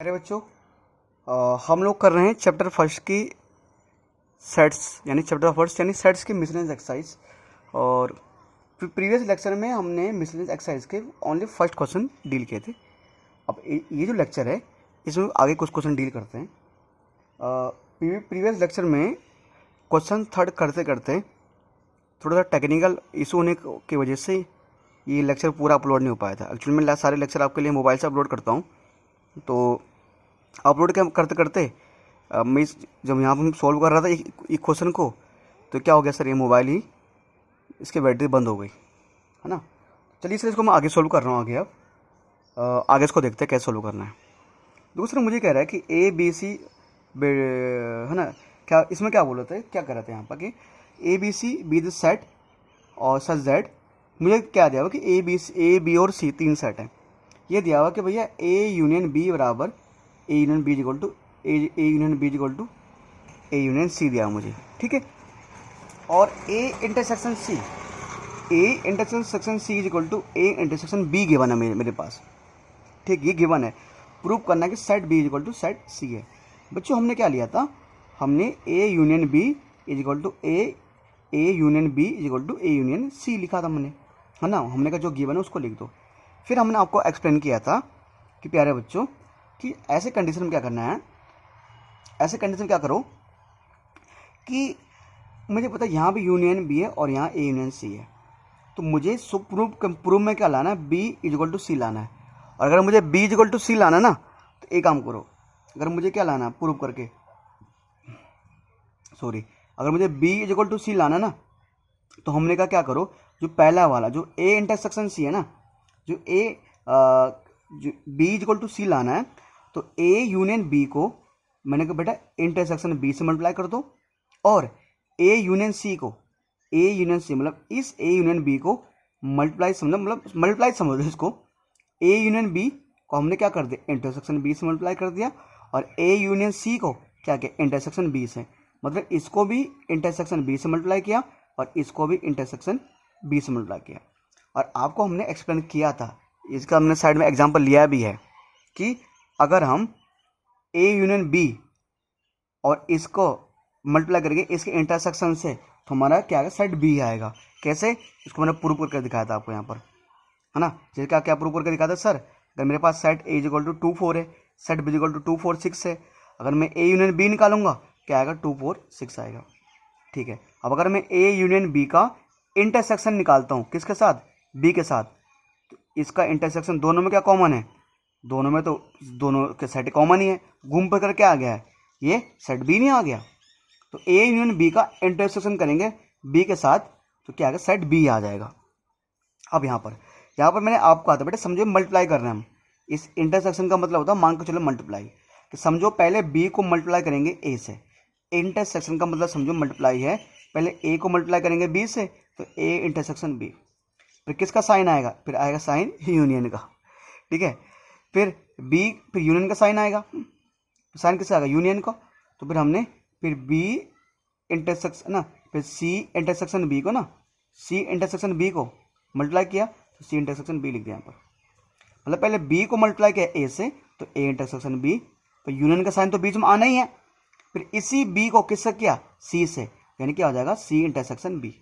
अरे बच्चों, हम लोग कर रहे हैं चैप्टर फर्स्ट की सेट्स यानी चैप्टर फर्स्ट यानी सेट्स की मिसलेनियस एक्सरसाइज। और प्रीवियस लेक्चर में हमने मिसलेनियस एक्सरसाइज के ओनली फर्स्ट क्वेश्चन डील किए थे। अब ये जो लेक्चर है इसमें आगे कुछ क्वेश्चन डील करते हैं। प्रीवियस लेक्चर में क्वेश्चन थर्ड करते करते थोड़ा सा टेक्निकल इशू होने की वजह से ये लेक्चर पूरा अपलोड नहीं हो पाया था। एक्चुअली मैं सारे लेक्चर आपके लिए मोबाइल से अपलोड करता हूँ, तो अपलोड करते करते मैं जब यहाँ पर हम सॉल्व कर रहा था एक क्वेश्चन को, तो क्या हो गया सर, ये मोबाइल ही इसकी बैटरी बंद हो गई, है ना। चलिए सर, इसको मैं आगे सॉल्व कर रहा हूँ। आगे अब आगे इसको देखते हैं कैसे सॉल्व करना है। दूसरा मुझे कह रहा है कि ए बी सी है ना, क्या इसमें क्या बोल रहे थे, क्या कर रहे थे यहाँ पर कि A B C B the set और सच दैट, मुझे क्या दिया हुआ कि ए बी और सी तीन सेट है। ये दिया हुआ कि भैया ए यूनियन बी बराबर A union B equal to A union B equal to A union C दिया मुझे, ठीक है। और A intersection C is equal to A intersection B given है मेरे पास, ठीक। ये गिवन है, प्रूव करना है कि set B is equal to set C है। बच्चों हमने क्या लिया था, हमने A union B is equal to A union B is equal to A union C लिखा था हमने, है ना। हमने कहा जो गिवन है उसको लिख दो। फिर हमने आपको एक्सप्लेन किया था कि प्यारे बच्चों कि ऐसे कंडीशन में क्या करना है, ऐसे कंडीशन क्या करो कि मुझे पता है यहाँ भी यूनियन बी है और यहाँ ए यूनियन सी है, तो मुझे प्रूफ में क्या लाना है, बी इक्वल टू सी लाना है। और अगर मुझे बी इक्वल टू सी लाना है ना, तो एक काम करो, अगर मुझे क्या लाना है प्रूफ करके, सॉरी, अगर मुझे बी इक्वल टू सी लाना है ना, तो हमने कहा क्या करो, जो पहला वाला जो ए इंटरसेक्शन सी है ना, जो जो बी इक्वल टू सी लाना है, तो ए यूनियन बी को मैंने कहा बेटा इंटरसेक्शन बी से मल्टीप्लाई कर दो, और ए यूनियन सी को ए यूनियन सी मतलब इस ए यूनियन बी को मल्टीप्लाई समझो, मतलब मल्टीप्लाई समझो इसको। ए यूनियन बी को हमने क्या कर दिया, इंटरसेक्शन बी से मल्टीप्लाई कर दिया, और ए यूनियन सी को क्या किया, इंटरसेक्शन बी से, मतलब इसको भी इंटरसेक्शन बी से मल्टीप्लाई किया और इसको भी इंटरसेक्शन बी से मल्टीप्लाई किया। और आपको हमने एक्सप्लेन किया था, इसका हमने साइड में एग्जांपल लिया भी है कि अगर हम ए यूनियन बी और इसको मल्टीप्लाई करेंगे इसके इंटरसेक्शन से, तो हमारा क्या आएगा, सेट बी आएगा। कैसे, इसको मैंने प्रूव करके दिखाया था आपको यहाँ पर, है ना। जैसे क्या प्रूव करके दिखाया था सर, अगर मेरे पास सेट ए इक्वल टू 2 4 है, सेट बी इक्वल टू 2 4 6 है, अगर मैं ए यूनियन बी निकालूंगा क्या आएगा, 2 4 6 आएगा, ठीक है। अब अगर मैं ए यूनियन बी का इंटरसेक्शन निकालता हूँ किसके साथ, बी के साथ, तो इसका इंटरसेक्शन दोनों में क्या कॉमन है, दोनों में तो दोनों के सेट कॉमन ही है, घूम फिर कर क्या आ गया है, ये सेट बी नहीं आ गया। तो ए यूनियन बी का इंटरसेक्शन करेंगे बी के साथ, तो क्या आएगा, सेट बी आ जाएगा। अब यहाँ पर मैंने आपको कहा था बेटा समझो मल्टीप्लाई कर रहे हैं हम, इस इंटरसेक्शन का मतलब होता है मान के चलो मल्टीप्लाई, कि समझो पहले बी को मल्टीप्लाई करेंगे ए से, इंटरसेक्शन का मतलब समझो मल्टीप्लाई है, पहले ए को मल्टीप्लाई करेंगे बी से, तो ए इंटरसेक्शन बी, फिर किसका साइन आएगा, फिर आएगा साइन यूनियन का, ठीक है। फिर बी, फिर यूनियन का साइन आएगा, साइन किसका आएगा, यूनियन का, तो फिर हमने फिर बी इंटरसेक्शन ना, फिर सी इंटरसेक्शन बी को ना, सी इंटरसेक्शन बी को मल्टीप्लाई किया, तो सी इंटरसेक्शन बी लिख दिया यहाँ पर, मतलब पहले बी को मल्टीप्लाई किया ए से, तो ए इंटरसेक्शन बी, तो यूनियन का साइन तो बीच में आना ही है, फिर इसी बी को किससे किया, सी से, यानी क्या हो जाएगा, C intersection B,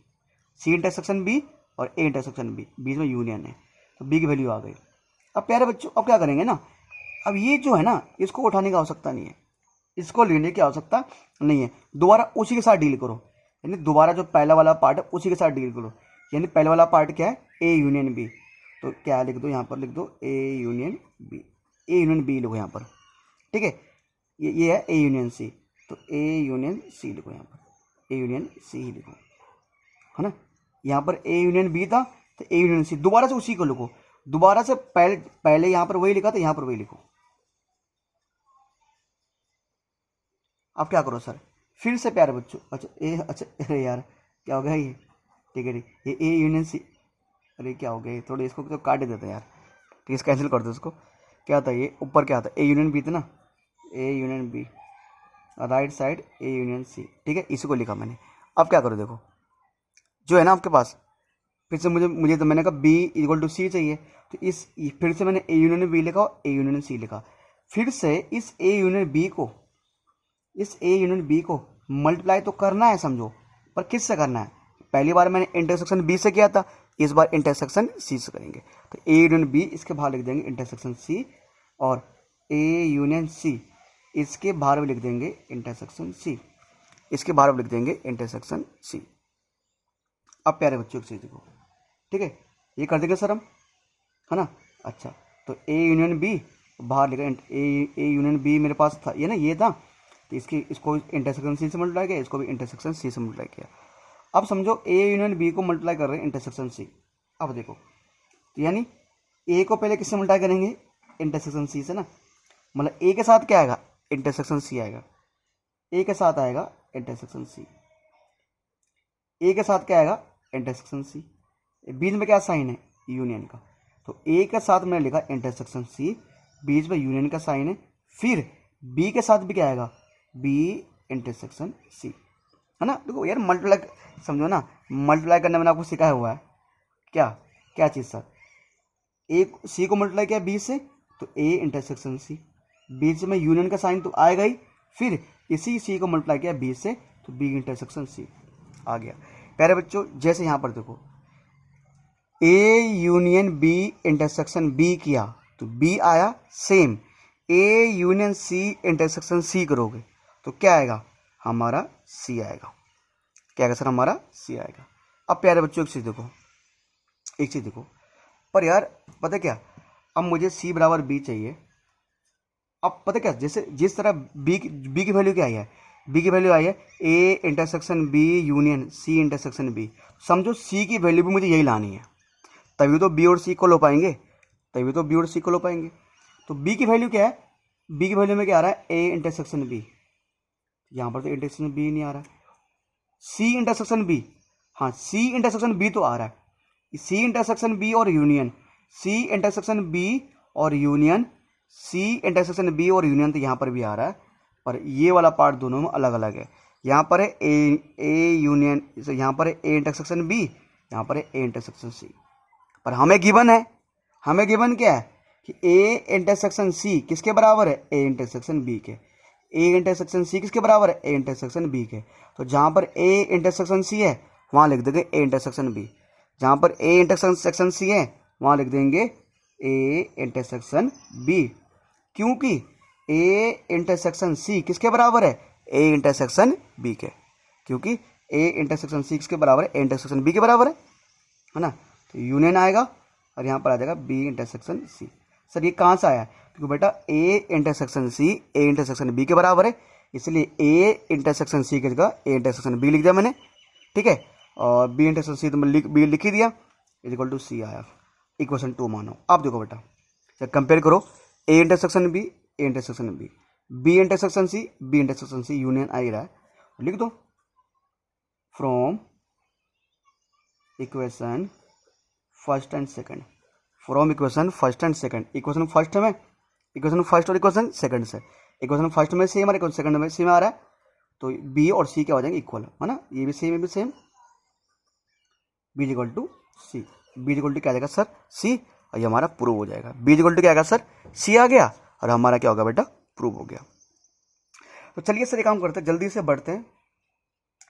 C intersection B और ए इंटरसेक्शन बी, बीच में यूनियन है, तो बी की वैल्यू आ गई। अब प्यारे बच्चों अब क्या करेंगे ना, अब ये जो है ना इसको उठाने की आवश्यकता नहीं है, इसको लेने की आवश्यकता नहीं है, दोबारा उसी के साथ डील करो, यानी दोबारा जो पहला वाला पार्ट है उसी के साथ डील करो। यानी पहला वाला पार्ट क्या है, ए यूनियन बी, तो क्या लिख दो यहाँ पर, लिख दो A union B, A union B लिखो यहाँ पर, ठीक है। ये है ए यूनियन सी, तो ए यूनियन सी लिखो यहाँ पर, ए यूनियन सी ही लिखो, है ना। यहाँ पर ए यूनियन बी था, तो ए यूनियन सी, दोबारा से उसी को लिखो, दोबारा से पहले यहाँ पर वही लिखा था, यहाँ पर वही लिखो। अब क्या करो सर, फिर से प्यारे बच्चों, अच्छा अरे यार क्या हो गया ये, ठीक है ठीक, ये ए यूनियन सी, अरे क्या हो गया, थोड़े इसको तो काट देते हैं यार, ठीक है, कैंसिल कर दो इसको। क्या था ये ऊपर, क्या था, ए यूनियन बी था ना, A union B, right side A union C, ठीक है, इसी को लिखा मैंने। अब क्या करो, देखो जो है ना आपके पास, फिर से मुझे तो मैंने कहा बी इक्वल टू सी चाहिए, तो इस फिर से मैंने ए यूनियन बी लिखा और ए यूनियन सी लिखा, फिर से इस ए यूनियन बी को मल्टीप्लाई तो करना है समझो, पर किससे करना है? पहली बार मैंने इंटरसेक्शन बी से किया था, इस बार इंटरसेक्शन सी से करेंगे। तो ए यूनियन बी इसके बाहर लिख देंगे इंटरसेक्शन सी, और ए यूनियन सी इसके बाहर भी लिख देंगे इंटरसेक्शन सी, इसके बाहर भी लिख देंगे इंटरसेक्शन सी। अब प्यारे बच्चों की चीज़ देखो, ठीक है, ये कर देंगे सर हम, है ना। अच्छा, तो ए यूनियन बी बाहर लिखा, ए यूनियन बी मेरे पास था ये ना, ये था, तो इसको इंटरसेक्शन सी से मल्टीप्लाई किया, इसको भी इंटरसेक्शन सी से मल्टीप्लाई किया। अब समझो ए यूनियन बी को मल्टीप्लाई कर रहे हैं इंटरसेक्शन सी। अब देखो, यानी ए को पहले किससे मल्टीप्लाई करेंगे? इंटरसेक्शन सी से ना, मतलब ए के साथ क्या आएगा? इंटरसेक्शन सी आएगा, ए के साथ आएगा इंटरसेक्शन सी, ए के साथ क्या आएगा? Intersection C. बीच में क्या साइन है? यूनियन का। तो ए के साथ मैंने लिखा इंटरसेक्शन सी, बीच में यूनियन का साइन है। फिर बी के साथ भी क्या आएगा? बी इंटरसेक्शन सी, है ना। देखो यार, मल्टीप्लाई समझो ना, मल्टीप्लाई करने में आपको सिखाया हुआ है क्या क्या चीज़ सर? ए सी को मल्टीप्लाई किया बी से, तो ए इंटरसेक्शन सी, बीच में यूनियन का साइन तो आएगा ही। फिर इसी सी को मल्टीप्लाई किया बी से, तो बी इंटरसेक्शन सी आ गया। प्यारे बच्चों, जैसे यहाँ पर देखो, A union B intersection B किया तो बी आया same, A union C intersection C करोगे तो क्या आएगा? हमारा सी आएगा। क्या आएगा सर? हमारा सी आएगा। अब प्यारे बच्चों एक चीज़ देखो, पर यार पता क्या, अब मुझे सी बराबर बी चाहिए। अब पता क्या, जैसे जिस तरह बी की वैल्यू क्या आई है? बी की वैल्यू आई है A intersection B union C intersection B. समझो सी की वैल्यू भी मुझे यही लानी है, तभी तो बी और सी इक्वल हो पाएंगे, तो बी की वैल्यू क्या है? बी की वैल्यू में क्या आ रहा है? A intersection B. यहाँ पर तो इंटरसेक्शन बी नहीं आ रहा है। सी इंटरसेक्शन बी, हाँ सी इंटरसेक्शन बी तो आ रहा है। सी इंटरसेक्शन बी और यूनियन, सी इंटरसेक्शन बी और यूनियन, सी इंटरसेक्शन बी और यूनियन तो यहाँ पर भी आ रहा है, पर ये वाला पार्ट दोनों में अलग अलग है। यहाँ पर है ए यूनियन, यहाँ पर है ए इंटरसेक्शन बी, यहाँ पर है ए इंटरसेक्शन सी। पर हमें गिवन है, हमें गिवन क्या है कि ए इंटरसेक्शन सी किसके बराबर है? ए इंटरसेक्शन बी के। ए इंटरसेक्शन सी किसके बराबर है? ए इंटरसेक्शन बी के। तो जहाँ पर ए इंटरसेक्शन सी है वहाँ लिख देंगे ए इंटरसेक्शन बी, जहाँ पर ए इंटरसेक्शन सी है वहाँ लिख देंगे ए इंटरसेक्शन बी, क्योंकि ए इंटरसेक्शन सी किसके बराबर है? ए इंटरसेक्शन बी के, क्योंकि ए इंटरसेक्शन सी किसके बराबर है? ए इंटरसेक्शन बी के बराबर है ना। तो यूनियन आएगा और यहाँ पर आ जाएगा बी इंटरसेक्शन सी। सर ये कहाँ से आया? क्योंकि बेटा A intersection C A intersection B के बराबर है, इसलिए ए इंटरसेक्शन सी की जगह ए इंटरसेक्शन बी लिख दिया मैंने, ठीक है। और बी इंटरसेक्शन सी तो मैं बी लिख ही दिया, इक्वल टू सी आया। इक्वेशन 2 मानो। आप देखो बेटा, जब कंपेयर करो A intersection B, A intersection B, B intersection C, B intersection C, union आ ही रहा है, लिख दो from equation first and second, from equation first and second. Equation first में, इक्वेशन फर्स्ट और इक्वेशन सेकंड से, इक्वेशन फर्स्ट में सेम और इक्वेशन सेकंड में सेम आ रहा है, तो बी और सी क्या हो जाएंगे? इक्वल, है ना। ये भी सेम, ये भी same, B equal to C. B equal to क्या आ जाएगा सर? सी, और ये हमारा प्रूव हो जाएगा। बी इक्वल टू क्या आएगा सर? सी आ गया, और हमारा क्या होगा बेटा? प्रूव हो गया। तो चलिए सर एक काम करते हैं, जल्दी से बढ़ते हैं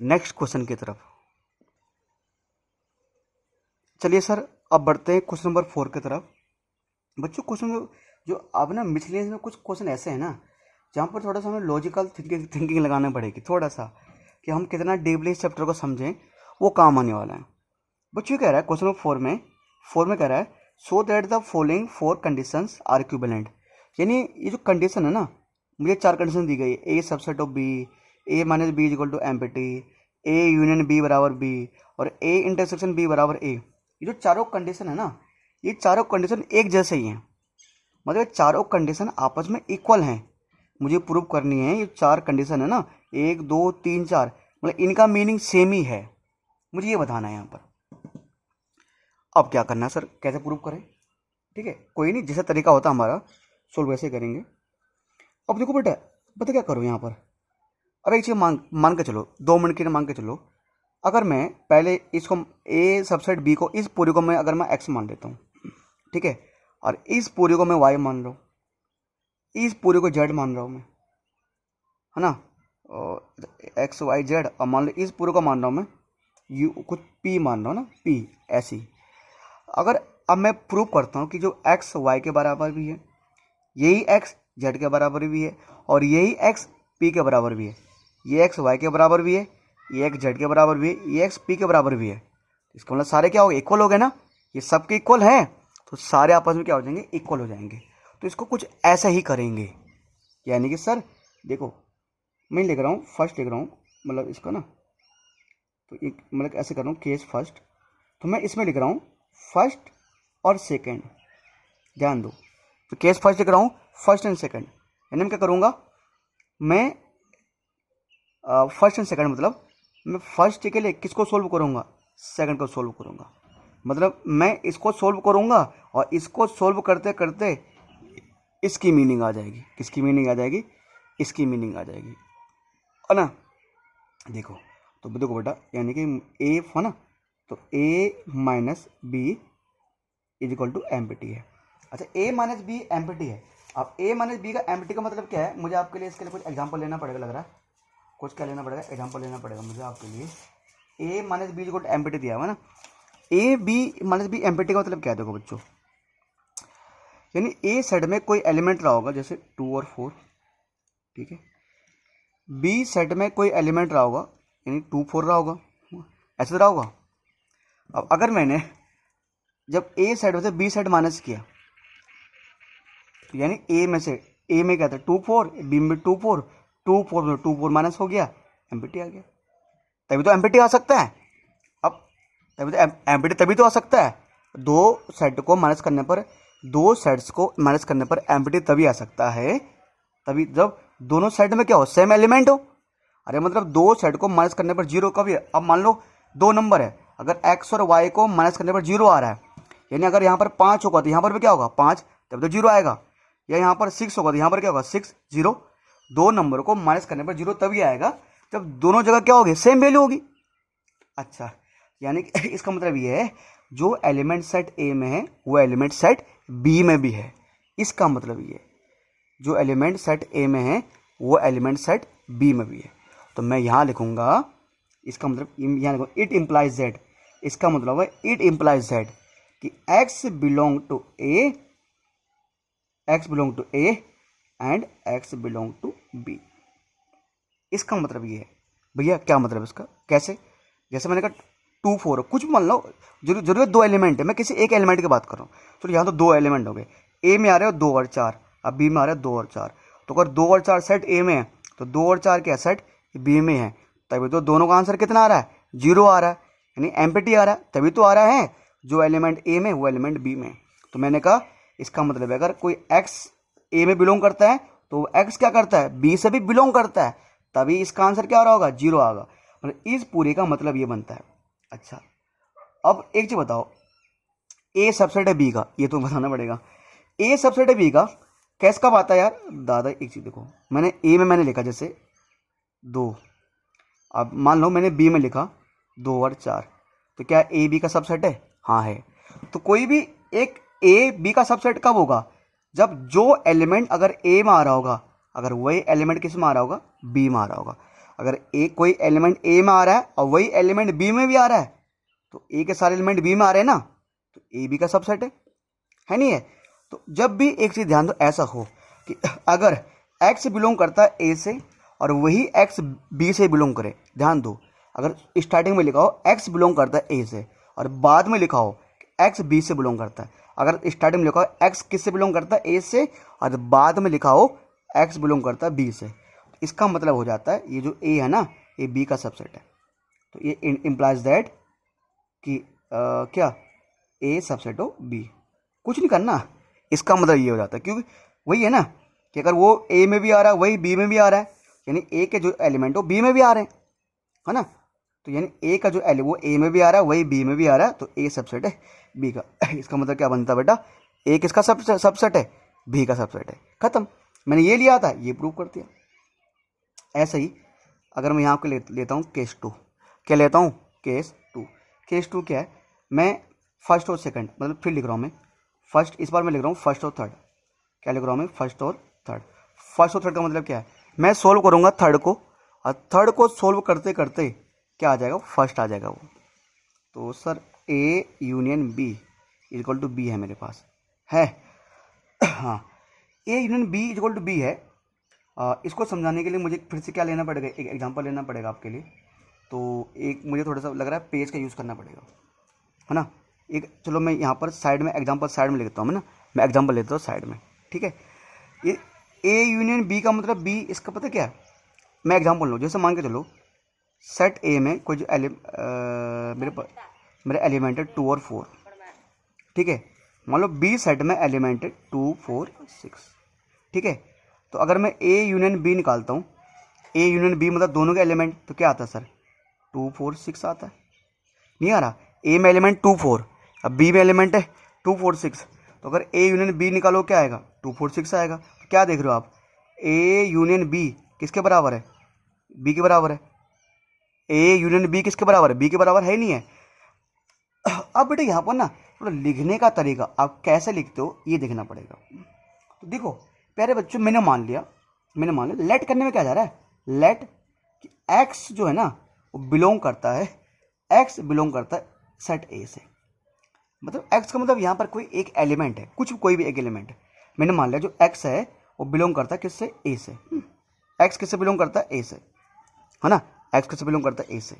नेक्स्ट क्वेश्चन की तरफ। चलिए सर अब बढ़ते हैं क्वेश्चन नंबर 4 की तरफ। बच्चों क्वेश्चन जो अब ना मिसलेनियस में कुछ क्वेश्चन ऐसे हैं ना जहाँ पर थोड़ा सा हमें लॉजिकल थिंकिंग लगाना पड़ेगी, थोड़ा सा, कि हम कितना डीपली इस चैप्टर को समझें, वो काम आने वाला है। बच्चों कह रहा है क्वेश्चन नंबर 4 में कह रहा है so that the following 4 conditions are equivalent. यानी ये जो कंडीशन है ना, मुझे 4 कंडीशन दी गई है, A subset of B, A minus B equal to empty, A union B बराबर बी, और ए इंटरसेक्शन बी बराबर ए। ये जो चारों कंडीशन है ना, ये चारों कंडीशन एक जैसे ही हैं, मतलब ये चारों कंडीशन आपस में इक्वल हैं। मुझे प्रूव करनी है ये 4 कंडीशन है ना, 1 2 3 4, मतलब इनका मीनिंग सेम ही है, मुझे ये बताना है यहाँ पर। अब क्या करना है सर, कैसे प्रूव करें? ठीक है, कोई नहीं, जैसा तरीका होता हमारा सोल्व वैसे करेंगे। अब देखो बेटा, पता क्या करो यहाँ पर, अब एक चीज़ मान के चलो, 2 मिनट के लिए मान के चलो, अगर मैं पहले इसको ए सबसेट बी को, इस पूरी को मैं अगर मैं एक्स मान लेता हूँ, ठीक है, और इस पूरी को मैं वाई मान लो, इस पूरे को जेड मान रहा हूँ मैं, है ना, और एक्स वाई जेड, अब मान लो इस पूरे को मान रहा हूँ मैं यू कुछ पी मान रहा हूँ ना, पी ऐसी। अगर अब मैं प्रूव करता हूँ कि जो एक्स वाई के बराबर भी है, यही एक्स जेड के बराबर भी है, और यही एक्स पी के बराबर भी है, ये एक्स वाई के बराबर भी है, ये एक्स जेड के बराबर भी है, ये एक्स पी के बराबर भी है, इसका मतलब सारे क्या हो गए, इक्वल हो गए ना, ये सबके इक्वल हैं, तो सारे आपस में क्या हो जाएंगे, इक्वल हो जाएंगे। तो इसको कुछ ऐसा ही करेंगे, यानी कि सर देखो मैं लिख रहा हूँ, फर्स्ट लिख रहा हूँ, मतलब इसका ना, तो एक मतलब ऐसे कर रहा हूँ केस फर्स्ट, तो मैं इसमें लिख रहा हूँ फर्स्ट और सेकेंड, ध्यान दो, तो केस फर्स्ट लिख रहा हूँ फर्स्ट एंड सेकेंड, यानी मैं क्या करूँगा, मैं फर्स्ट एंड सेकेंड मतलब मैं फर्स्ट के लिए किसको सोल्व करूँगा, सेकंड को सोल्व करूँगा, मतलब मैं इसको सोल्व करूँगा और इसको सोल्व करते करते इसकी मीनिंग आ जाएगी, किसकी मीनिंग आ जाएगी, इसकी मीनिंग आ जाएगी, है ना। देखो तो देखो बेटा, यानी कि ए है ना, तो A minus B is equal to empty है। अच्छा A minus B empty है। अब ए माइनस बी का एम पी टी का मतलब क्या है, मुझे आपके लिए इसके लिए कुछ एग्जांपल लेना पड़ेगा, लग रहा है कुछ क्या लेना पड़ेगा, एग्जांपल लेना पड़ेगा मुझे आपके लिए। A minus B is equal to empty दिया हुआ है ना, A B minus B empty का मतलब क्या है, देखो बच्चों, यानी ए सेट में कोई एलिमेंट रहा होगा जैसे 2 और 4, ठीक है, बी सेट में कोई एलिमेंट रहा होगा यानी 2 4 रहा होगा, ऐसे रहा होगा। अब अगर मैंने जब ए सेट में से बी सेट माइनस किया, तो यानी ए में से, ए में क्या था 2 4, बी में 2 4, 2 4 में 2 4 माइनस हो गया, एमपीटी आ गया, तभी तो एमपीटी आ सकता है। अब तभी तो एमपीटी तभी तो आ सकता है, दो सेट को माइनस करने पर, दो सेट्स को माइनस करने पर एमपीटी तभी आ सकता है, तभी जब दोनों सेट में क्या हो, सेम एलिमेंट हो। अरे मतलब दो सेट को माइनस करने पर जीरो कभी है, अब मान लो दो नंबर है, अगर एक्स और वाई को माइनस करने पर जीरो आ रहा है, यानी अगर यहाँ पर 5 होगा तो यहाँ पर भी क्या होगा 5, तब तो जीरो आएगा, या यहाँ पर 6 होगा तो यहाँ पर क्या होगा 6 0। दो नंबर को माइनस करने पर जीरो तभी आएगा जब दोनों जगह क्या होगी, सेम वैल्यू होगी। अच्छा, यानी कि इसका मतलब ये है जो एलिमेंट सेट ए में है वो एलिमेंट सेट बी में भी है, इसका मतलब ये, जो एलिमेंट सेट ए में है वो एलिमेंट सेट बी में भी है। तो मैं यहाँ लिखूंगा, इसका मतलब यहाँ लिखूंगा इट इम्प्लाइज जेड, इसका मतलब है इट इम्प्लाइज जेड कि X belong to A, X belong to A and X belong to B, इसका मतलब ये है। भैया क्या मतलब इसका, कैसे, जैसे मैंने कहा 2 4 कुछ मान लो, जरूरत दो एलिमेंट है, मैं किसी एक एलिमेंट की बात कर रहा हूँ, चलो यहाँ तो दो एलिमेंट हो गए, ए में आ रहे हो 2 और 4, अब बी में आ रहे हो 2 और 4, तो अगर 2 और 4 सेट ए में है तो 2 और 4 क्या सेट बी में है, तभी तो दोनों का आंसर कितना आ रहा है, 0 आ रहा है, यानी एम्प्टी आ रहा है, तभी तो आ रहा है जो एलिमेंट ए में वो एलिमेंट बी में। तो मैंने कहा इसका मतलब है अगर कोई एक्स ए में बिलोंग करता है तो एक्स क्या करता है, बी से भी बिलोंग करता है, तभी इसका आंसर क्या आ रहा होगा, 0 आएगा, मतलब इस पूरे का मतलब ये बनता है। अच्छा अब एक चीज बताओ, ए सबसेट है बी का, ये तो बताना पड़ेगा, ए सबसेट है बी का कैसे कब आता है यार दादा, एक चीज देखो, मैंने ए में मैंने लिखा जैसे 2, अब मान लो मैंने बी में लिखा 2 और 4, तो क्या ए बी का सबसेट है, हाँ है। तो कोई भी एक ए बी का सबसेट कब होगा, जब जो एलिमेंट अगर ए में आ रहा होगा, अगर वही एलिमेंट किस में आ रहा होगा, बी में आ रहा होगा, अगर ए कोई एलिमेंट ए में आ रहा है और वही एलिमेंट बी में भी आ रहा है, तो ए के सारे एलिमेंट बी में आ रहे हैं ना, तो ए बी का सबसेट है नहीं है। तो जब भी एक चीज ध्यान दो, ऐसा हो कि अगर एक्स बिलोंग करता है ए से और वही एक्स बी से बिलोंग करे, ध्यान दो, अगर स्टार्टिंग में लिखा हो एक्स बिलोंग करता है ए से और बाद में लिखा हो एक्स बी से बिलोंग करता है, अगर स्टार्टिंग में लिखा हो एक्स किस से बिलोंग करता है, ए से, और बाद में लिखा हो एक्स बिलोंग करता है बी से, तो इसका मतलब हो जाता है ये जो ए है ना ये बी का सबसेट है। तो ये इम्प्लाइज दैट कि क्या ए सबसेट हो बी, कुछ नहीं करना, इसका मतलब ये हो जाता है, क्योंकि वही है ना कि अगर वो ए में भी आ रहा है वही बी में भी आ रहा है, यानी ए के जो एलिमेंट हो बी में भी आ रहे हैं, है ना, तो यानी ए का जो वो ए में भी आ रहा है वही बी में भी आ रहा है, तो ए सबसेट है बी का। इसका मतलब क्या बनता है बेटा, ए किसका सबसेट है, बी का सबसेट है, खत्म, मैंने ये लिया था ये प्रूव कर दिया। ऐसे ही अगर मैं यहाँ को लेता हूँ केस 2, क्या लेता हूँ केस 2, केस 2 क्या है, मैं फर्स्ट और सेकंड मतलब फिर लिख रहा हूँ मैं फर्स्ट, इस बार मैं लिख रहा हूँ फर्स्ट और थर्ड, क्या लिख रहा हूँ मैं फर्स्ट और थर्ड। फर्स्ट और थर्ड का मतलब क्या है, मैं सोल्व करूँगा थर्ड को, और थर्ड को सोल्व करते करते क्या आ जाएगा, फर्स्ट आ जाएगा वो। तो sir A union B equal to B है मेरे पास, है हाँ, A union B equal to B है। इसको समझाने के लिए मुझे फिर से क्या लेना पड़ेगा, एक एग्जांपल लेना पड़ेगा आपके लिए। तो एक मुझे थोड़ा सा लग रहा है पेज का यूज़ करना पड़ेगा, है ना। एक चलो मैं यहाँ पर साइड में एग्जांपल साइड में लिखता हूँ, है ना, मैं एग्जांपल लेता हूँ साइड में, ठीक है। ये ए यूनियन बी का मतलब बी, इसका पता क्या है, मैं एग्जांपल लूँ, जैसे मान के चलो सेट ए में कोई जो मेरे एलिमेंट है 2 और 4, ठीक है। मान लो बी सेट में एलिमेंट है 2 4 6, ठीक है। तो अगर मैं ए यूनियन बी निकालता हूँ, ए यूनियन बी मतलब दोनों के एलिमेंट, तो क्या आता है सर, 2 4 6 आता है, नहीं आ रहा। ए में एलिमेंट 2 4, अब बी में एलिमेंट है 2 4 6, तो अगर ए यूनियन बी निकालो क्या आएगा, 2 4 6 आएगा। तो क्या देख रहे हो आप, ए यूनियन बी किसके बराबर है, बी के बराबर है। ए यूनियन बी किसके बराबर है, बी के बराबर है, नहीं है। अब बेटे यहाँ पर ना थोड़ा लिखने का तरीका आप कैसे लिखते हो ये देखना पड़ेगा। तो देखो प्यारे बच्चों, मैंने मान लिया लेट करने में क्या जा रहा है, लेट कि एक्स जो है ना वो बिलोंग करता है, एक्स बिलोंग करता है सेट ए से। मतलब एक्स का मतलब यहाँ पर कोई एक एलिमेंट है, कुछ कोई भी एक एलिमेंट है। मैंने मान लिया जो एक्स है वो बिलोंग करता है किससे, ए से। एक्स किससे बिलोंग करता है, ए से, है ना, एक्स किससे बिलोंग करता है, ए से।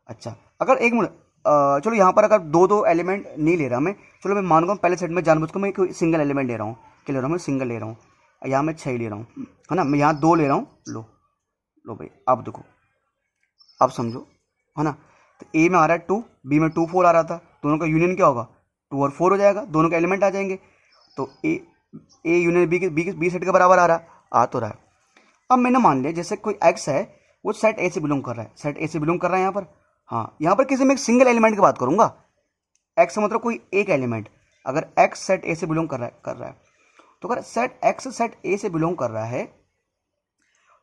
अच्छा अगर एक मिनट चलो यहाँ पर अगर दो दो एलिमेंट नहीं ले रहा मैं, चलो मैं मानूंगा पहले सेट में जानबूझ को मैं कोई सिंगल एलिमेंट ले रहा हूँ, क्या ले रहा हूँ मैं, सिंगल ले रहा हूँ। यहाँ मैं 6 ले रहा हूँ, है ना, मैं यहाँ 2 ले रहा हूँ, लो भाई आप देखो, आप समझो, है ना। तो ए में आ रहा है 2, बी में 2 4 आ रहा था, दोनों का यूनियन क्या होगा, 2 और 4 हो जाएगा, दोनों के एलिमेंट आ जाएंगे। तो ए यूनियन बी सेट के बराबर आ तो रहा है। अब मैंने मान लिया जैसे कोई एक्स है वो सेट ए से बिलोंग कर रहा है, सेट ए से बिलोंग कर रहा है यहाँ पर, हाँ यहाँ पर किसी में एक सिंगल एलिमेंट की बात करूंगा, एक्स मतलब कोई एक एलिमेंट। अगर एक्स सेट ए से बिलोंग कर रहा है तो अगर सेट एक्स सेट ए से बिलोंग कर रहा है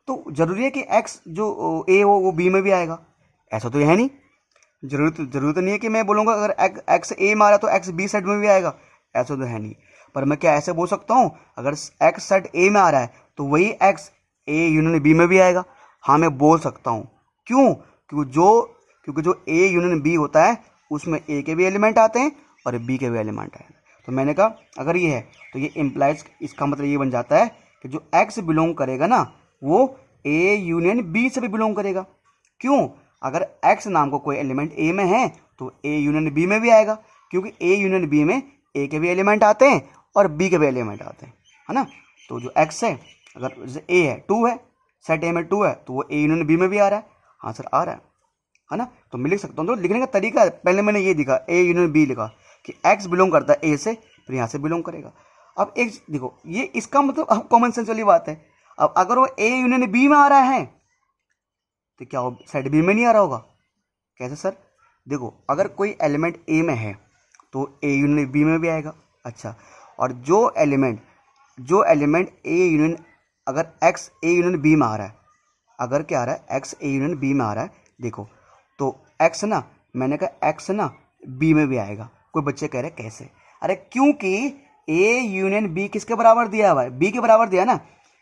तो जरूरी है कि एक्स जो ए हो वो बी में भी आएगा, ऐसा तो है नहीं। जरूरत नहीं है कि मैं बोलूँगा अगर एक्स ए में आ रहा तो एक्स बी सेट में भी आएगा, ऐसा तो है नहीं। पर मैं क्या ऐसे बोल सकता हूँ, अगर एक्स सेट ए में आ रहा है तो वही एक्स ए यूनियन बी में भी आएगा, हाँ मैं बोल सकता हूँ। क्यों, क्योंकि जो ए यूनियन बी होता है उसमें ए के भी एलिमेंट आते हैं और बी के भी एलिमेंट आते हैं। तो मैंने कहा अगर ये है तो ये इम्प्लाइज, इसका मतलब ये बन जाता है कि जो एक्स बिलोंग करेगा ना वो ए यूनियन बी से भी बिलोंग करेगा। क्यों, अगर एक्स नाम को कोई एलिमेंट ए में है तो ए यूनियन बी में भी आएगा, क्योंकि ए यूनियन बी में ए के भी एलिमेंट आते हैं और बी के भी एलिमेंट आते हैं, है ना। तो जो एक्स है, अगर जैसे ए है 2 है, सेट ए में 2 है तो वो ए यूनियन बी में भी आ रहा है, हाँ सर आ रहा है ना। तो मैं लिख सकता हूँ, तो लिखने का तरीका है, पहले मैंने ये लिखा ए यूनियन बी लिखा कि एक्स बिलोंग करता है ए से, फिर यहाँ से बिलोंग करेगा। अब एक देखो ये इसका मतलब अब कॉमन सेंस वाली बात है। अब अगर वो ए यूनियन बी में आ रहा है तो क्या वो सेट बी में नहीं आ रहा होगा, कैसे सर, देखो अगर कोई एलिमेंट ए में है तो ए यूनियन बी में भी आएगा। अच्छा, और जो एलिमेंट ए यूनियन, अगर एक्स ए यूनियन बी में आ रहा है, अगर क्या आ रहा है एक्स ए यूनियन बी में आ रहा है, देखो तो एक्स ना, मैंने कहा एक्स ना बी में भी आएगा। कोई बच्चे कह रहे कैसे, अरे क्योंकि ए यूनियन बी किसके बराबर दिया हुआ है, बी के बराबर दिया ना।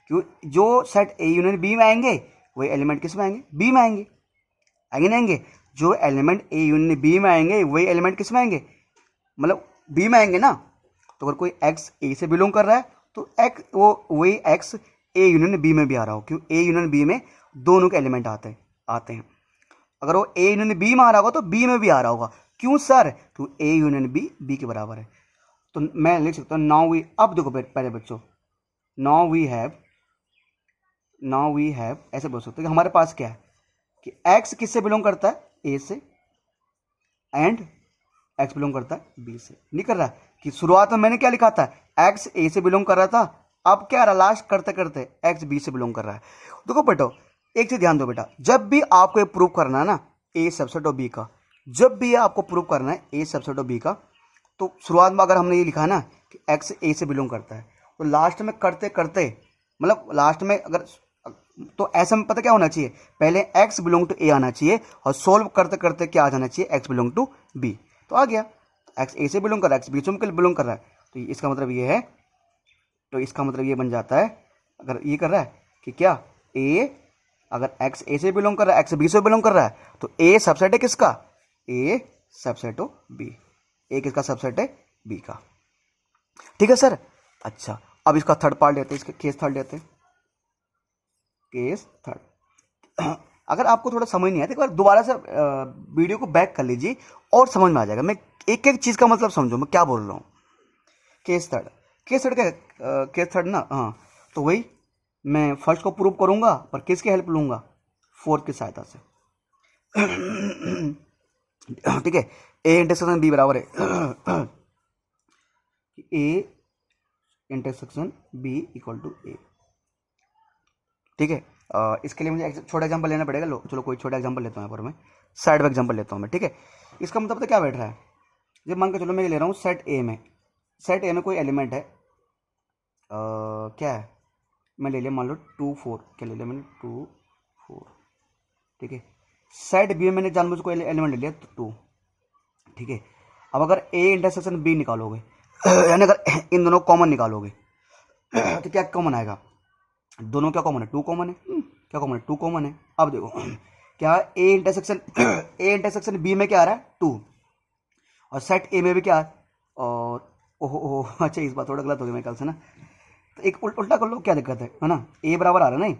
क्यों, जो सेट ए यूनियन बी में आएंगे वही एलिमेंट किस में आएंगे, बी में आएंगे, आएंगे ना आएंगे। जो एलिमेंट ए यूनियन बी में आएंगे वही एलिमेंट किस में आएंगे, मतलब बी में आएंगे ना। तो अगर कोई एक्स ए से बिलोंग कर रहा है तो एक्स वो वही एक्स ए यूनियन बी में भी आ रहा हो, क्यों ए यूनियन बी में दोनों के एलिमेंट आते हैं। अगर वो ए यूनियन बी में आ रहा होगा तो बी में भी आ रहा होगा, क्यों सर, तो ए यूनियन बी के बराबर है। तो मैं लिख सकता हूँ नाउ वी, अब देखो पहले बच्चों, नाउ वी हैव ऐसे बोल सकते हैं कि हमारे पास क्या है कि एक्स किससे बिलोंग करता है, ए से, एंड एक्स बिलोंग करता है बी से। नहीं कर रहा कि शुरुआत में मैंने क्या लिखा था, एक्स ए से बिलोंग कर रहा था, अब क्या रहा लास्ट करते करते एक्स बी से बिलोंग कर रहा है। देखो बेटो एक चीज ध्यान दो बेटा, जब भी आपको प्रूव करना है ना ए सबसेट ऑफ बी का, जब भी आपको प्रूव करना है ए सबसेट ऑफ बी का, तो शुरुआत में अगर हमने ये लिखा है ना कि एक्स ए से बिलोंग करता है, तो लास्ट में करते करते मतलब लास्ट में अगर, तो ऐसा में पता क्या होना चाहिए, पहले एक्स बिलोंग टू ए आना चाहिए और सोल्व करते करते क्या आ जाना चाहिए, एक्स बिलोंग टू बी। तो आ गया, एक्स ए से बिलोंग कर रहा है, एक्स बी से बिलोंग कर रहा है, तो इसका मतलब ये है, तो इसका मतलब ये बन जाता है अगर ये कर रहा है कि क्या ए, अगर एक्स ए से बिलोंग कर रहा है, एक्स बी से बिलोंग कर रहा है, तो ए सबसेट है किसका, ए सबसेट ऑफ बी, ए किसका सबसेट है, बी का। ठीक है सर। अच्छा, अब इसका थर्ड पार्ट लेते हैं, इसका केस थर्ड लेते हैं, केस थर्ड। अगर आपको थोड़ा समझ नहीं आया तो एक बार दोबारा से वीडियो को बैक कर लीजिए और समझ में आ जाएगा। मैं एक एक चीज़ का मतलब समझो मैं क्या बोल रहा हूँ। केस थर्ड, केस थर्ड क्या, केस थर्ड ना, हाँ, तो वही मैं फर्स्ट को प्रूव करूंगा पर किसकी हेल्प लूंगा, फोर्थ की सहायता से। ठीक है, ए इंटरसेक्शन बी बराबर है A intersection B equal to A. ठीक है, इसके लिए मुझे छोटा एग्जांपल लेना पड़ेगा। लो चलो कोई छोटा एग्जांपल लेता हूँ यहाँ पर मैं, साइड बाय एग्जांपल लेता हूँ मैं। ठीक है, इसका मतलब तो क्या बैठ रहा है, जब मान के चलो मैं ले रहा हूँ सेट ए में, सेट ए में कोई एलिमेंट है, क्या है, मैं ले लिया मान लो 2 4, क्या ले लिया मैंने 2 4। ठीक है, सेट बी में मैंने जानबूझ कोई एलिमेंट ले लिया तो 2। ठीक है, अब अगर ए इंटरसेक्शन बी निकालोगे यानी अगर इन दोनों कॉमन निकालोगे तो क्या कॉमन आएगा, दोनों क्या कॉमन है, 2 कॉमन है, क्या कॉमन है, 2 कॉमन है। अब देखो क्या ए इंटरसेक्शन बी में क्या आ रहा है 2, और सेट ए में भी क्या है, और ओहो अच्छा इस बार थोड़ा गलत हो गया मेरे ख्याल से ना, तो एक उल्टा कर लो, क्या दिक्कत है ना, ए बराबर आ रहा है, नहीं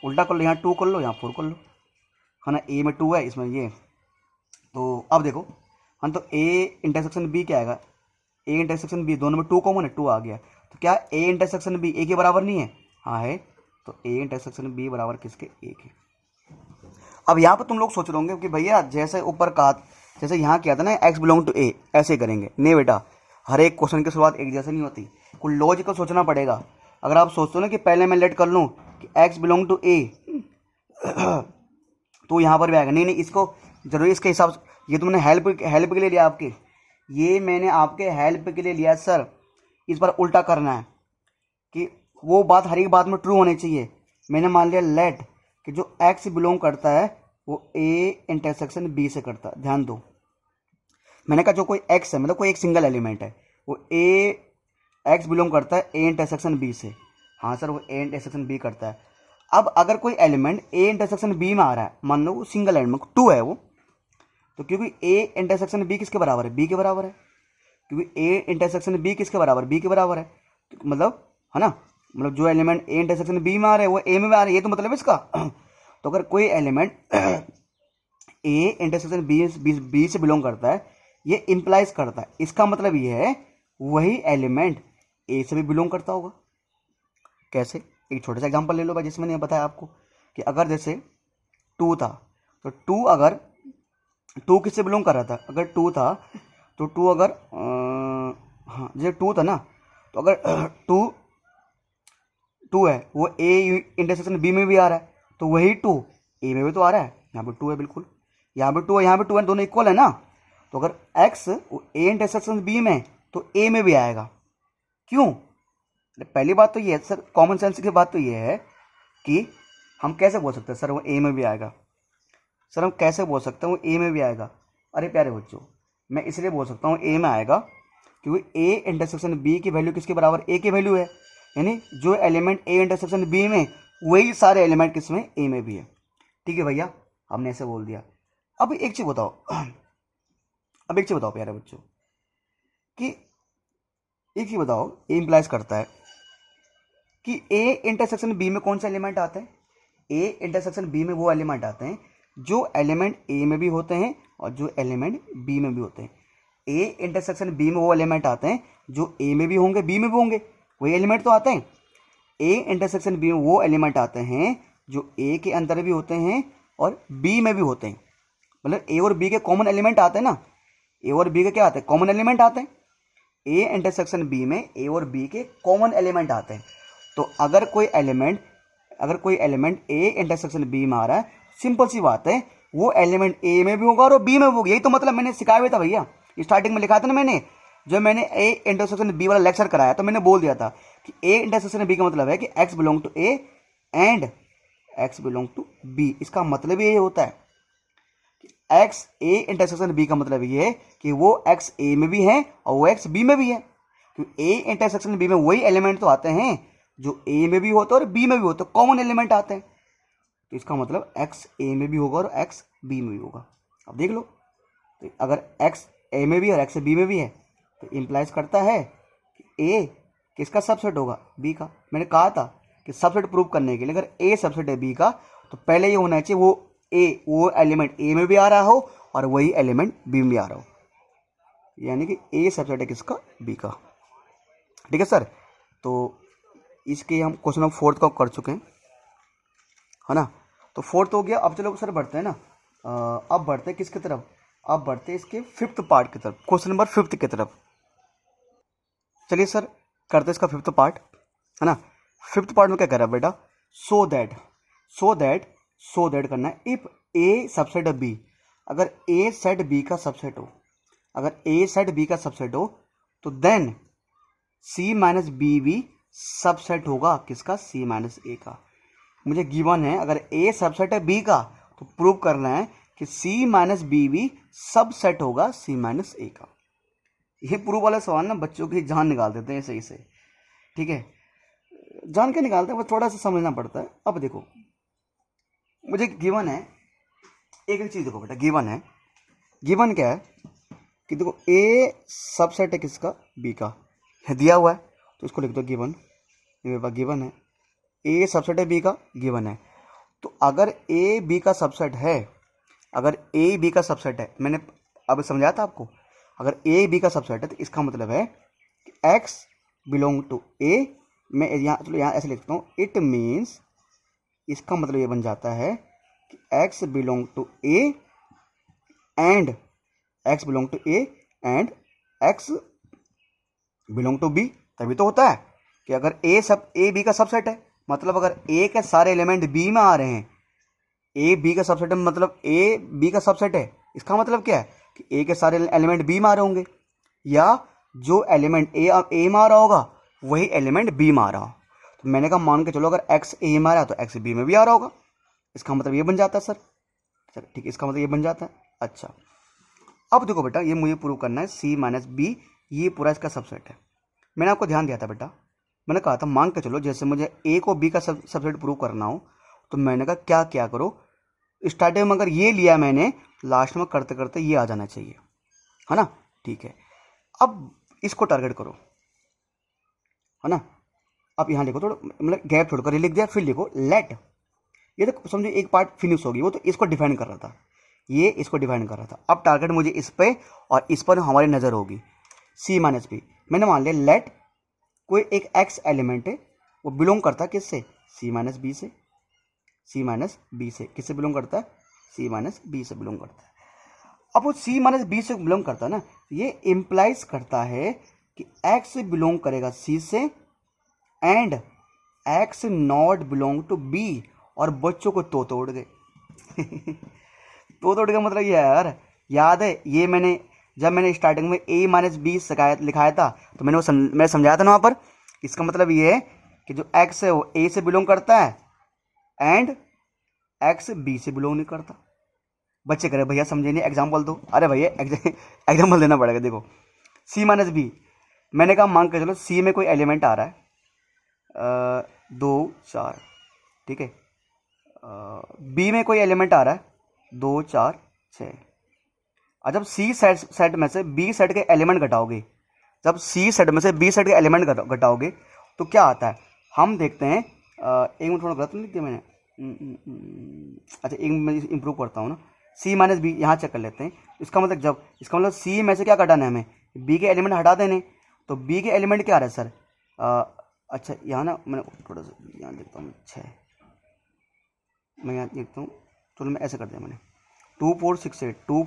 उल्टा कर लो, यहाँ 2 कर लो, यहाँ 4 कर लो, है ना, ए में 2 है इसमें ये, तो अब देखो हाँ, तो ए इंटरसेक्शन बी क्या आएगा, ए इंटरसेक्शन बी, दोनों में 2 कॉमन है, 2 आ गया, तो क्या ए इंटरसेक्शन बी ए के बराबर नहीं है, हाँ है, तो ए इंटरसेक्शन बी बराबर किसके, ए के। अब यहाँ पर तुम लोग सोच रहे होंगे कि भैया जैसे ऊपर कहा, जैसे यहाँ किया था ना एक्स बिलोंग टू ए, ऐसे करेंगे, नहीं बेटा, हर एक क्वेश्चन की शुरुआत एक जैसे नहीं होती, कुछ लॉजिकल सोचना पड़ेगा। अगर आप सोचते हो ना कि पहले मैं लेट कर लूँ कि एक्स बिलोंग टू ए तो यहाँ पर भी आएगा, नहीं इसको जरूरी इसके हिसाब से, ये तो मैंने हेल्प के लिए लिया आपके, ये मैंने आपके हेल्प के लिए लिया सर, इस बार उल्टा करना है कि वो बात हर एक बात में ट्रू होनी चाहिए। मैंने मान लिया लेट कि जो एक्स बिलोंग करता है वो ए इंटरसेक्शन बी से करता है, ध्यान दो, मैंने कहा जो कोई एक्स है मतलब कोई एक सिंगल एलिमेंट है वो ए एक्स बिलोंग करता है ए इंटरसेक्शन बी से, हाँ सर वो ए इंटरसेक्शन बी करता है। अब अगर कोई एलिमेंट ए इंटरसेक्शन बी में आ रहा है, मान लो वो सिंगल एलिमेंट 2 है वो, तो क्योंकि ए इंटरसेक्शन बी किसके बराबर है, बी के बराबर है, क्योंकि ए इंटरसेक्शन बी किसके बराबर, बी के बराबर है, तो मतलब है ना, मतलब जो एलिमेंट ए इंटरसेक्शन बी में आ रहे हैं वो ए में आ रहे हैं, ये तो मतलब है इसका। तो अगर कोई एलिमेंट ए इंटरसेक्शन बी से बिलोंग करता है, ये इंप्लाइज करता है, इसका मतलब ये है वही एलिमेंट ए से भी बिलोंग करता होगा। कैसे, एक छोटा सा एग्जांपल ले लो भाई, जैसे मैंने बताया आपको कि अगर जैसे 2 था, तो 2 अगर 2 किससे बिलोंग कर रहा था, अगर 2 था तो 2 अगर हाँ जैसे 2 था ना, तो अगर 2 है वो ए इंटरसेक्शन बी में भी आ रहा है, तो वही 2 ए में भी तो आ रहा है, यहाँ पे 2 है बिल्कुल, यहाँ पे 2 है, यहाँ पे 2 है, दोनों इक्वल है ना, तो अगर x ए इंटरसेक्शन बी में तो ए में भी आएगा। क्यों, पहली बात तो ये है सर, कॉमन सेंस की बात तो ये है कि हम कैसे बोल सकते हैं सर वो ए में भी आएगा, सर हम कैसे बोल सकते हैं वो ए में भी आएगा। अरे प्यारे बच्चों, मैं इसलिए बोल सकता हूँ ए में आएगा क्योंकि ए इंटरसेक्शन बी की वैल्यू किसके बराबर, ए की वैल्यू है, यानी जो एलिमेंट ए इंटरसेक्शन बी में वही सारे एलिमेंट किसमें, ए में भी है। ठीक है भैया, हमने ऐसे बोल दिया। अब एक चीज़ बताओ, अब एक चीज़ बताओ प्यारे बच्चों कि एक चीज़ बताओ, ए इंप्लाइज करता है कि ए इंटरसेक्शन बी में कौन सा एलिमेंट आता है, ए इंटरसेक्शन बी में वो एलिमेंट आते हैं जो एलिमेंट ए में भी होते हैं और जो एलिमेंट बी में भी होते हैं। ए इंटरसेक्शन बी में वो एलिमेंट आते हैं जो ए में भी होंगे बी में भी होंगे, वही एलिमेंट तो आते हैं। ए इंटरसेक्शन बी में वो एलिमेंट आते हैं जो ए के अंदर भी होते हैं और बी में भी होते हैं, मतलब ए और बी के कॉमन एलिमेंट आते हैं ना, ए और बी के क्या आते हैं, कॉमन एलिमेंट आते हैं। ए इंटरसेक्शन बी में ए और बी के कॉमन एलिमेंट आते हैं। तो अगर कोई एलिमेंट ए इंटरसेक्शन बी में आ रहा है, सिंपल सी बात है वो एलिमेंट ए में भी होगा और बी में भी होगा। यही तो मतलब मैंने सिखाया हुआ था भैया, स्टार्टिंग में लिखा था ना मैंने, जब मैंने ए इंटरसेक्शन बी वाला लेक्चर कराया तो मैंने बोल दिया था कि ए इंटरसेक्शन बी का मतलब है कि X belong to A and X belong to B. इसका मतलब ये होता है कि एक्स ए इंटरसेक्शन बी का मतलब ये है कि वो एक्स ए में भी है और वो एक्स बी में भी है, क्योंकि ए इंटरसेक्शन बी में वही एलिमेंट तो आते हैं जो ए में भी होता है और बी में भी होता है, कॉमन एलिमेंट आते हैं। तो इसका मतलब एक्स ए में भी होगा और एक्स बी में भी होगा। अब देख लो, तो अगर एक्स ए में भी और एक्स बी में भी है तो इम्प्लाइज करता है कि ए किसका सबसेट होगा, बी का। मैंने कहा था कि सबसेट प्रूव करने के लिए अगर ए सबसेट है बी का तो पहले ये होना चाहिए वो एलिमेंट ए में भी आ रहा हो और वही एलिमेंट बी में भी आ रहा हो, यानी कि ए सबसेट है किसका, बी का। ठीक है सर, तो इसके हम क्वेश्चन नंबर 4 का कर चुके हैं, है ना। तो 4 हो गया। अब चलो सर बढ़ते हैं ना, अब बढ़ते हैं किसकी तरफ, अब बढ़ते हैं इसके 5th पार्ट की तरफ, क्वेश्चन नंबर 5 की तरफ। चलिए सर करते हैं इसका 5th पार्ट, है ना। 5th पार्ट में क्या कह रहा है बेटा, सो दैट करना है। इफ ए सबसेट बी, अगर ए सेट बी का सबसेट हो, अगर ए सेट बी का सबसेट हो तो देन सी माइनस बी भी सबसेट होगा किसका, सी माइनस ए का। मुझे गिवन है अगर ए सबसेट है बी का तो प्रूव करना है कि सी माइनस बी भी सबसेट होगा सी माइनस ए का। ये प्रूव वाला सवाल ना बच्चों की जान निकाल देते हैं सही से, ठीक है। जान के निकालते हैं, वो थोड़ा सा समझना पड़ता है। अब देखो मुझे गिवन है, एक चीज देखो बेटा, गिवन क्या है कि देखो ए सबसेट है किसका, बी का, दिया हुआ है तो इसको लिख दो गिवन। ये मेरे पास गिवन है, ए सबसेट है बी का, गिवन है। तो अगर ए बी का सबसेट है, अगर ए बी का सबसेट है, मैंने अब समझाया था आपको, अगर ए बी का सबसेट है तो इसका मतलब है कि एक्स बिलोंग टू ए। मैं यहाँ चलो यहाँ ऐसे लिखता हूँ, इट मीन्स, इसका मतलब ये बन जाता है कि X belong to A and X belong to A and X belong to B. तभी तो होता है कि अगर ए बी का सबसेट है, मतलब अगर ए के सारे एलिमेंट बी में आ रहे हैं, ए बी का सबसेट है मतलब ए बी का सबसेट है, इसका मतलब क्या है कि ए के सारे एलिमेंट बी में आ रहे होंगे, या जो एलिमेंट ए में आ रहा होगा वही एलिमेंट बी में आ रहा हो। तो मैंने कहा मान के चलो अगर एक्स ए में आ रहा है तो एक्स बी में भी आ रहा होगा, इसका मतलब ये बन जाता है सर। चल ठीक है, इसका मतलब ये बन जाता है। अच्छा अब देखो बेटा, ये मुझे प्रूव करना है सी माइनस बी ये पूरा इसका सबसेट है। मैंने आपको ध्यान दिया था बेटा, मैंने कहा था मान के चलो जैसे मुझे ए को बी का सबसेट प्रूव करना हो तो मैंने कहा क्या करो, स्टार्टिंग में अगर ये लिया मैंने, लास्ट में करते करते ये आ जाना चाहिए, है ना। ठीक है, अब इसको टारगेट करो, है ना। अब यहाँ लिखो थोड़ा, मतलब गैप छोड़कर ये लिख दिया, फिर लिखो लेट। ये तो समझो एक पार्ट फिनिश होगी, वो तो इसको डिफाइन कर रहा था, ये इसको डिफाइन कर रहा था। अब टारगेट मुझे इस पे और इस पर हमारी नज़र होगी, सी माइनस बी। मैंने मान लिया लेट कोई एक एक्स एलिमेंट है, वो बिलोंग करता है किससे, सी माइनस बी से, सी माइनस बी से किससे बिलोंग करता है, सी माइनस बी से बिलोंग करता है। अब वो सी माइनस बी से बिलोंग करता है ना, ये इम्प्लाइज करता है कि एक्स बिलोंग करेगा सी से and X not belong to B. और बच्चों को तो तोड़ गए तो तोड़ का मतलब ये है यार, याद है ये जब मैंने स्टार्टिंग में ए माइनस बी लिखाया था तो मैं समझाया था ना वहाँ पर, इसका मतलब ये है कि जो एक्स है वो ए से बिलोंग करता है एंड एक्स बी से बिलोंग नहीं करता। बच्चे कह रहे भैया समझे नहीं, एग्जाम्पल दो। अरे भैया एग्जाम्पल देना पड़ेगा। देखो सी माइनस बी, मैंने कहा मान के चलो सी में कोई एलिमेंट आ रहा है 2 4, ठीक है, बी में कोई एलिमेंट आ रहा है 2 4 6। और जब सी सेट में से बी सेट के एलिमेंट घटाओगे, जब सी सेट में से बी सेट के एलिमेंट घटाओगे तो क्या आता है, हम देखते हैं। एक मिनट, थोड़ा गलत नहीं लिख दिया मैंने, अच्छा एक मैं इंप्रूव करता हूँ ना, सी माइनस बी यहाँ चेक कर लेते हैं। इसका मतलब सी में से क्या घटाना है हमें, बी के एलिमेंट हटा देने। तो बी के एलिमेंट क्या आ रहा है सर, अच्छा यहाँ ना मैंने थोड़ा सा यहाँ देखता हूँ 6, मैं यहाँ देखता हूँ, चलो मैं ऐसे कर दिया मैंने 2 4 6 8 2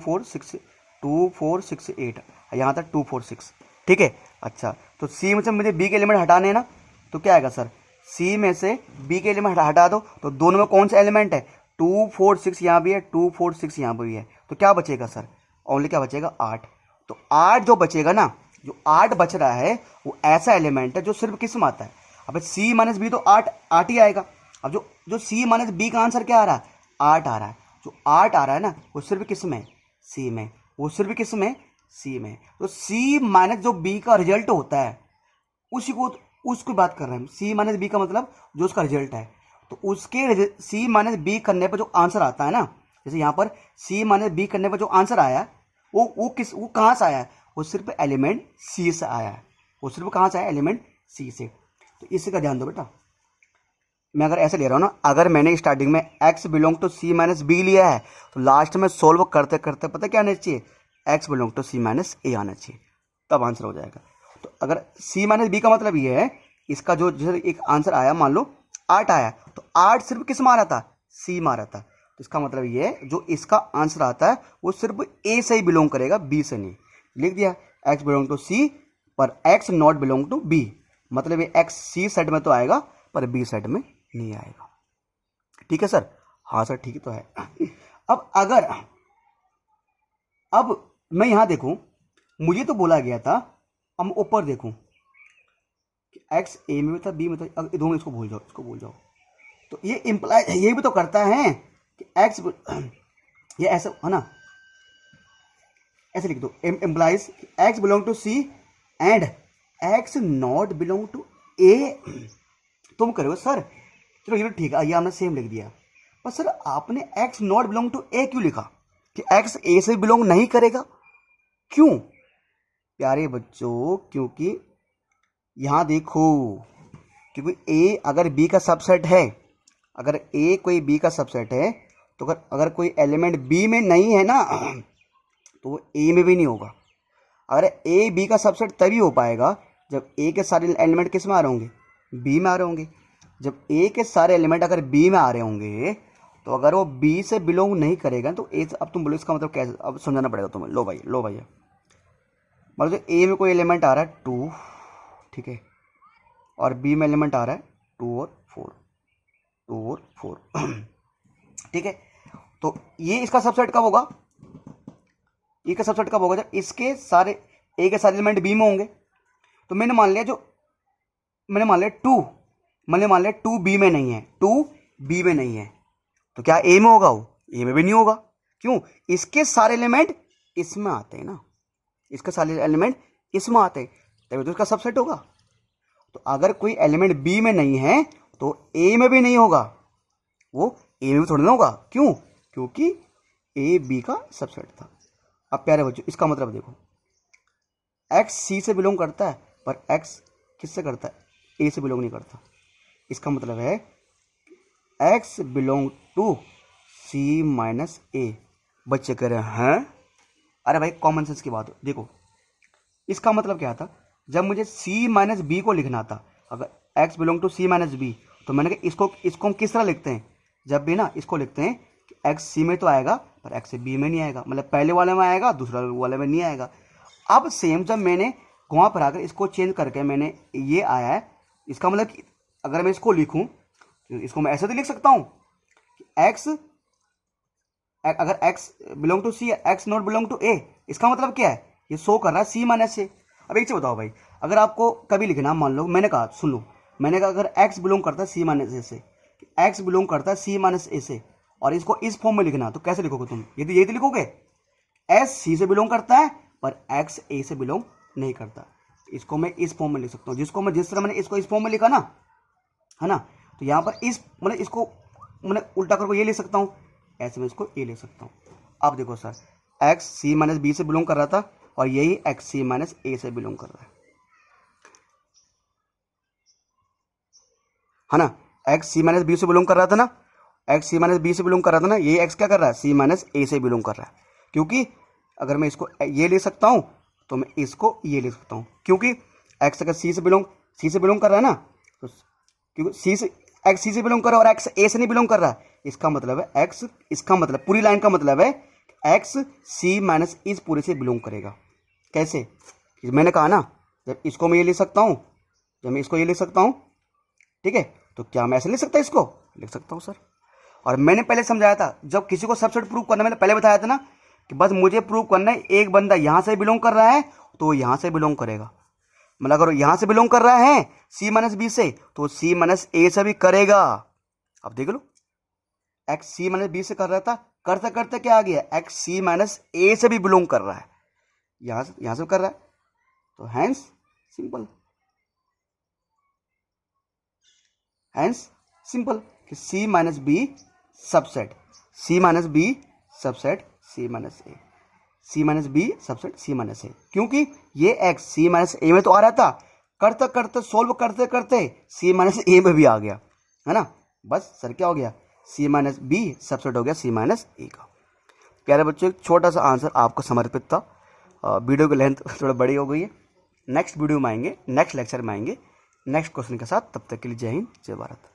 4 6 8, यहाँ तक 2 4 6, ठीक है। अच्छा तो सी में से मुझे बी के एलिमेंट हटाने हैं ना, तो क्या आएगा सर, सी में से बी के एलिमेंट हटा दो तो दोनों में कौन सा एलिमेंट है, 2 4 6 यहाँ भी है, 2 4 6 यहाँ भी है, तो क्या बचेगा सर, ओनली क्या बचेगा 8। तो 8 जो बचेगा ना, जो 8 बच रहा है वो ऐसा एलिमेंट है जो सिर्फ किस में आता है, अब सी माइनस बी तो 8 ही आएगा। अब जो सी माइनस बी का आंसर क्या आ रहा है, 8 आ रहा है। जो 8 आ रहा है ना वो सिर्फ किस में, सी में, वो सिर्फ किस में, सी में। तो सी माइनस जो बी का रिजल्ट होता है उसकी बात कर रहे हैं। सी माइनस बी का मतलब जो उसका रिजल्ट है, तो उसके सी माइनस बी करने पर जो आंसर आता है ना, जैसे यहाँ पर सी माइनस बी करने पर जो आंसर आया वो कहाँ से आया है? वो सिर्फ एलिमेंट सी से आया है। वो सिर्फ कहाँ से आया? एलिमेंट सी से। तो इसी का ध्यान दो बेटा। मैं अगर ऐसे ले रहा हूँ ना, अगर मैंने स्टार्टिंग में x belong to C minus B लिया है, तो लास्ट में सोल्व करते करते पता क्या आना चाहिए? x belong to C minus A आना चाहिए, तब आंसर हो जाएगा। तो अगर सी माइनस बी का मतलब ये है, इसका जो जैसे एक आंसर आया, मान लो 8 आया, तो 8 सिर्फ किस मारा था? सी मारा था। तो इसका मतलब ये है, जो इसका आंसर आता है वो सिर्फ ए से ही बिलोंग करेगा, बी से नहीं। लिख दिया x बिलोंग टू सी पर x not belong to B, मतलब ये x सी सेट में तो आएगा पर बी सेट में नहीं आएगा। ठीक है सर? हाँ सर ठीक तो है। अब मैं यहां देखूं, मुझे तो बोला गया था, अब ऊपर देखूं कि x ए में था बी में था, दोनों इसको भूल जाओ। तो ये इंप्लाई ये भी तो करता है कि x ये ऐसा है ना, ऐसे लिख दो, implies x belong to C and x not belong to A. तुम करो सर, चलो ये ठीक है, ये हमने सेम लिख दिया, पर सर आपने x नॉट बिलोंग टू ए क्यों लिखा? कि x ए से बिलोंग नहीं करेगा, क्यों प्यारे बच्चों? क्योंकि यहां देखो, क्योंकि a अगर b का सबसेट है, अगर a कोई b का सबसेट है, तो अगर कोई एलिमेंट b में नहीं है ना, तो वो a में भी नहीं होगा। अगर a b का सबसेट तभी हो पाएगा जब a के सारे एलिमेंट किस में आ रहे होंगे? b में आ रहे होंगे। जब a के सारे एलिमेंट अगर b में आ रहे होंगे, तो अगर वो b से बिलोंग नहीं करेगा तो a, अब तुम बोलो इसका मतलब कैसे? अब समझाना पड़ेगा तुम्हें। लो भाई, मान लो a में कोई एलिमेंट आ रहा है 2, ठीक है, और b में एलिमेंट आ रहा है 2 और 4 ठीक है। तो ये इसका सबसेट कब होगा? ए का सबसेट कब होगा? जब इसके सारे ए के सारे एलिमेंट बी में होंगे। तो मैंने मान लिया 2 बी में नहीं है, 2 बी में नहीं है, तो क्या ए में होगा? वो ए में भी नहीं होगा। क्यों? इसके सारे एलिमेंट इसमें आते हैं ना, इसके सारे एलिमेंट इसमें आते हैं, तभी तो इसका सबसेट होगा। तो अगर कोई एलिमेंट बी में नहीं है तो ए में भी नहीं होगा, वो ए में भी थोड़ा ना होगा। क्यों? क्योंकि ए बी का सबसेट था। अब प्यारे बच्चों, इसका मतलब देखो, x सी से बिलोंग करता है, पर x किससे करता है? ए से बिलोंग नहीं करता। इसका मतलब है x belong to C minus A. बच्चे कह रहे हैं अरे भाई कॉमन सेंस की बात हो। देखो इसका मतलब क्या था, जब मुझे c माइनस बी को लिखना था, अगर x belong to C minus B, तो मैंने कहा इसको हम किस तरह लिखते हैं? जब भी ना इसको लिखते हैं कि x सी में तो आएगा पर x बी में नहीं आएगा, मतलब पहले वाले में आएगा दूसरा वाले में नहीं आएगा। अब सेम जब मैंने घुमा फिरा कर इसको चेंज करके मैंने ये आया है, इसका मतलब कि अगर मैं इसको लिखूं तो इसको मैं ऐसे तो लिख सकता हूं कि x, अगर x belong to C, x not belong to A. इसका मतलब क्या है? ये शो कर रहा है सी माइनस से। अब एक चीज बताओ भाई, अगर आपको कभी लिखना, मान लो मैंने कहा, सुन लो, मैंने कहा अगर x बिलोंग करता है सी माइनस ए से, x बिलोंग करता है सी माइनस ए से, और इसको इस फॉर्म में लिखना, तो कैसे लिखोगे तुम? यदि तो लिखोगे s सी से बिलोंग करता है पर x ए से बिलोंग नहीं करता। इसको मैं इस फॉर्म में लिख सकता हूँ, जिसको मैं जिस तरह मैंने इसको इस फॉर्म में लिखा ना, है ना, तो यहाँ पर इस मतलब इसको मैंने उल्टा करके ये लिख सकता हूँ, ऐसे में इसको ए लिख सकता हूँ। अब देखो सर, x सी माइनस बी से बिलोंग कर रहा था और यही x सी माइनस ए से बिलोंग कर रहा है ना। x सी माइनस बी से बिलोंग कर रहा था ना, x सी माइनस बी से बिलोंग कर रहा था ना, ये x क्या कर रहा है? सी माइनस ए से बिलोंग कर रहा है। क्योंकि अगर मैं इसको ये ले सकता हूँ तो मैं इसको ये ले सकता हूँ, क्योंकि x अगर सी से बिलोंग कर रहा है ना, तो क्योंकि x सी से बिलोंग कर रहा है और x ए से नहीं बिलोंग कर रहा है, इसका मतलब है x, इसका मतलब पूरी लाइन का मतलब है x सी माइनस इस पूरे से बिलोंग करेगा। कैसे? मैंने कहा ना, जब इसको मैं ये लिख सकता हूँ, जब मैं इसको ये लिख सकता हूँ, ठीक है, तो क्या मैं ऐसे लिख सकता? इसको लिख सकता हूँ सर। और मैंने पहले समझाया था, जब किसी को सबसेट प्रूव करना, मैंने पहले बताया था ना कि बस मुझे प्रूव करना है एक बंदा यहां से बिलोंग कर रहा है तो यहां से बिलोंग करेगा, मतलब अगर यहां से बिलोंग कर रहा है सी माइनस बी से तो सी माइनस ए से भी करेगा। अब देख लो, x सी माइनस बी से कर रहा था, करते करते क्या आ गया? x सी माइनस ए से भी बिलोंग कर रहा है, यहां से कर रहा है, तो हैंस सिंपल। हैंस सिंपल कि सी माइनस बी सबसेट सी माइनस बी सबसेट सी माइनस ए, सी माइनस बी सबसेट सी माइनस ए, क्योंकि ये एक्स सी माइनस ए में तो आ रहा था, करते करते सोल्व करते करते सी माइनस ए में भी आ गया, है ना। बस सर क्या हो गया, सी माइनस बी सबसेट हो गया सी माइनस ए का। प्यारे बच्चों, एक छोटा सा आंसर आपको समर्पित था। वीडियो की लेंथ थोड़ा बड़ी हो गई है। नेक्स्ट वीडियो में आएंगे, नेक्स्ट लेक्चर में आएंगे नेक्स्ट क्वेश्चन के साथ। तब तक के लिए जय हिंद, जय भारत।